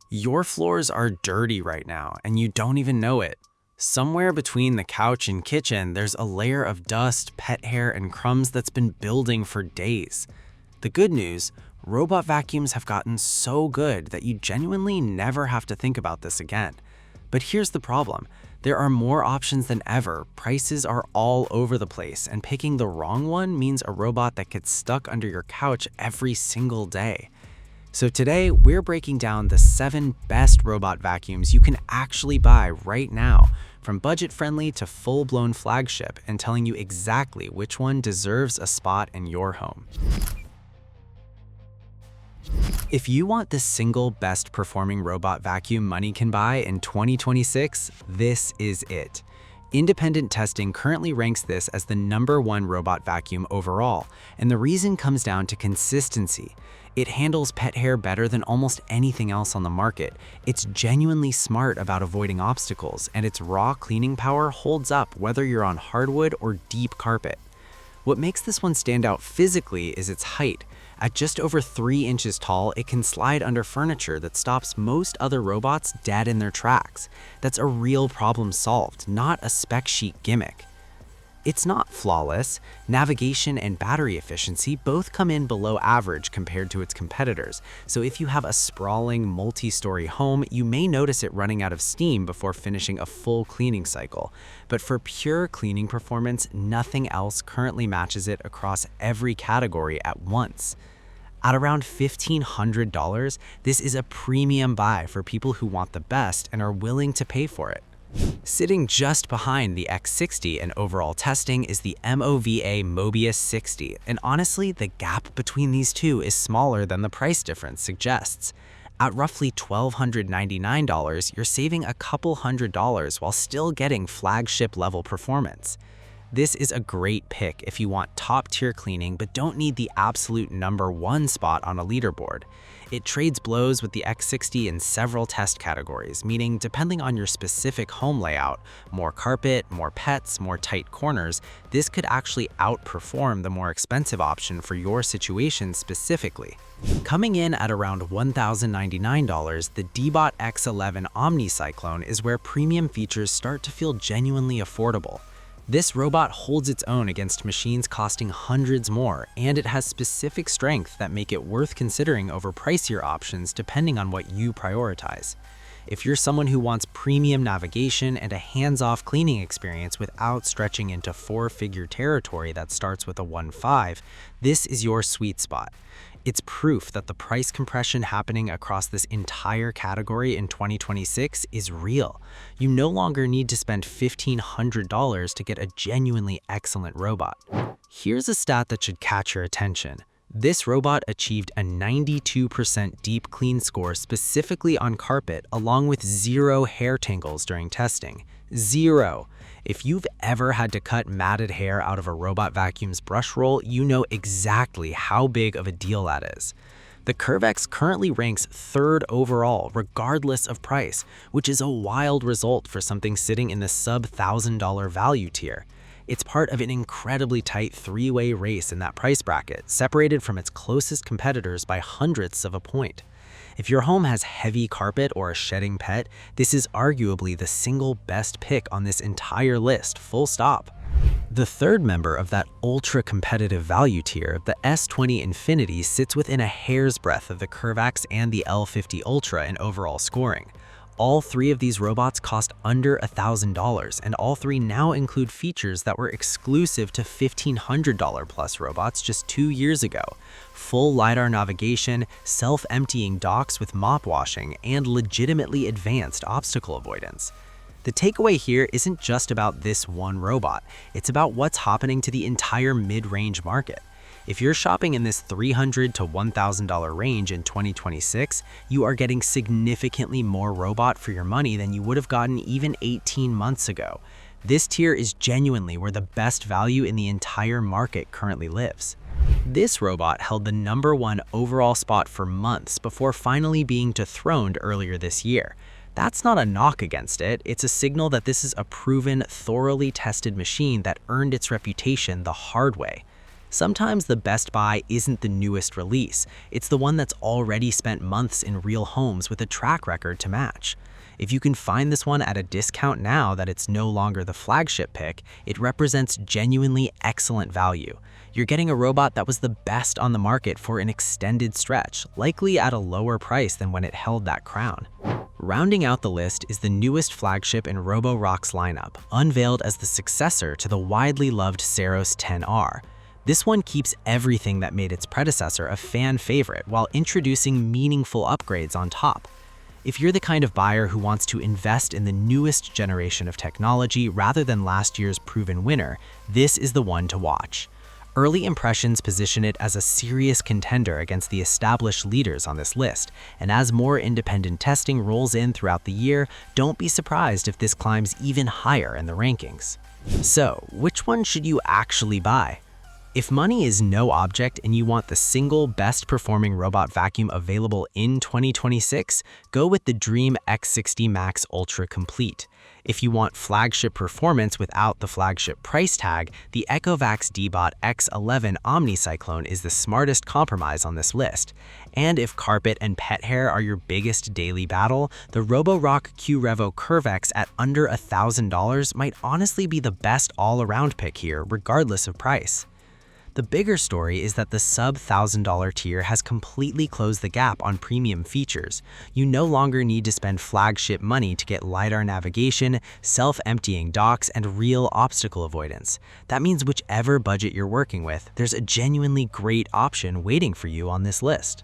Your floors are dirty right now, and you don't even know it. Somewhere between the couch and kitchen, there's a layer of dust, pet hair, and crumbs that's been building for days. The good news, robot vacuums have gotten so good that you genuinely never have to think about this again. But here's the problem. There are more options than ever, prices are all over the place, and picking the wrong one means a robot that gets stuck under your couch every single day. So today, we're breaking down the 7 best robot vacuums you can actually buy right now, from budget-friendly to full-blown flagship, and telling you exactly which one deserves a spot in your home. If you want the single best performing robot vacuum money can buy in 2026, this is it. Independent testing currently ranks this as the #1 robot vacuum overall, and the reason comes down to consistency. It handles pet hair better than almost anything else on the market. It's genuinely smart about avoiding obstacles, and its raw cleaning power holds up whether you're on hardwood or deep carpet. What makes this one stand out physically is its height. At just over 3 inches tall, it can slide under furniture that stops most other robots dead in their tracks. That's a real problem solved, not a spec sheet gimmick. It's not flawless. Navigation and battery efficiency both come in below average compared to its competitors, so if you have a sprawling, multi-story home, you may notice it running out of steam before finishing a full cleaning cycle. But for pure cleaning performance, nothing else currently matches it across every category at once. At around $1,500, this is a premium buy for people who want the best and are willing to pay for it. Sitting just behind the X60 in overall testing is the MOVA Mobius 60, and honestly, the gap between these two is smaller than the price difference suggests. At roughly $1,299, you're saving a couple $100s while still getting flagship level performance. This is a great pick if you want top-tier cleaning but don't need the absolute #1 spot on a leaderboard. It trades blows with the X60 in several test categories, meaning depending on your specific home layout, more carpet, more pets, more tight corners, this could actually outperform the more expensive option for your situation specifically. Coming in at around $1,099, the Deebot X11 OmniCyclone is where premium features start to feel genuinely affordable. This robot holds its own against machines costing hundreds more, and it has specific strengths that make it worth considering over pricier options depending on what you prioritize. If you're someone who wants premium navigation and a hands-off cleaning experience without stretching into 4-figure territory that starts with a 1.5, this is your sweet spot. It's proof that the price compression happening across this entire category in 2026 is real. You no longer need to spend $1,500 to get a genuinely excellent robot. Here's a stat that should catch your attention. This robot achieved a 92% deep clean score specifically on carpet, along with 0 hair tangles during testing. 0. If you've ever had to cut matted hair out of a robot vacuum's brush roll, you know exactly how big of a deal that is. The CurvX currently ranks 3rd overall, regardless of price, which is a wild result for something sitting in the sub-$1,000 value tier. It's part of an incredibly tight 3-way race in that price bracket, separated from its closest competitors by hundredths of a point. If your home has heavy carpet or a shedding pet, this is arguably the single best pick on this entire list, full stop. The third member of that ultra-competitive value tier, the S20 Infinity, sits within a hair's breadth of the CurvX and the L50 Ultra in overall scoring. All 3 of these robots cost under $1,000, and all 3 now include features that were exclusive to $1,500 plus robots just 2 years ago. Full LiDAR navigation, self-emptying docks with mop washing, and legitimately advanced obstacle avoidance. The takeaway here isn't just about this one robot, it's about what's happening to the entire mid-range market. If you're shopping in this $300 to $1,000 range in 2026, you are getting significantly more robot for your money than you would have gotten even 18 months ago. This tier is genuinely where the best value in the entire market currently lives. This robot held the #1 overall spot for months before finally being dethroned earlier this year. That's not a knock against it, it's a signal that this is a proven, thoroughly tested machine that earned its reputation the hard way. Sometimes the best buy isn't the newest release, it's the one that's already spent months in real homes with a track record to match. If you can find this one at a discount now that it's no longer the flagship pick, it represents genuinely excellent value. You're getting a robot that was the best on the market for an extended stretch, likely at a lower price than when it held that crown. Rounding out the list is the newest flagship in Roborock's lineup, unveiled as the successor to the widely loved Ceros 10R. This one keeps everything that made its predecessor a fan favorite while introducing meaningful upgrades on top. If you're the kind of buyer who wants to invest in the newest generation of technology rather than last year's proven winner, this is the one to watch. Early impressions position it as a serious contender against the established leaders on this list, and as more independent testing rolls in throughout the year, don't be surprised if this climbs even higher in the rankings. So, which one should you actually buy? If money is no object and you want the single best performing robot vacuum available in 2026, go with the Dreame X60 Max Ultra Complete. If you want flagship performance without the flagship price tag, the Ecovacs Deebot X11 OmniCyclone is the smartest compromise on this list. And if carpet and pet hair are your biggest daily battle, the Roborock Qrevo CurvX at under $1,000 might honestly be the best all-around pick here, regardless of price. The bigger story is that the sub-$1,000 tier has completely closed the gap on premium features. You no longer need to spend flagship money to get LiDAR navigation, self-emptying docks, and real obstacle avoidance. That means whichever budget you're working with, there's a genuinely great option waiting for you on this list.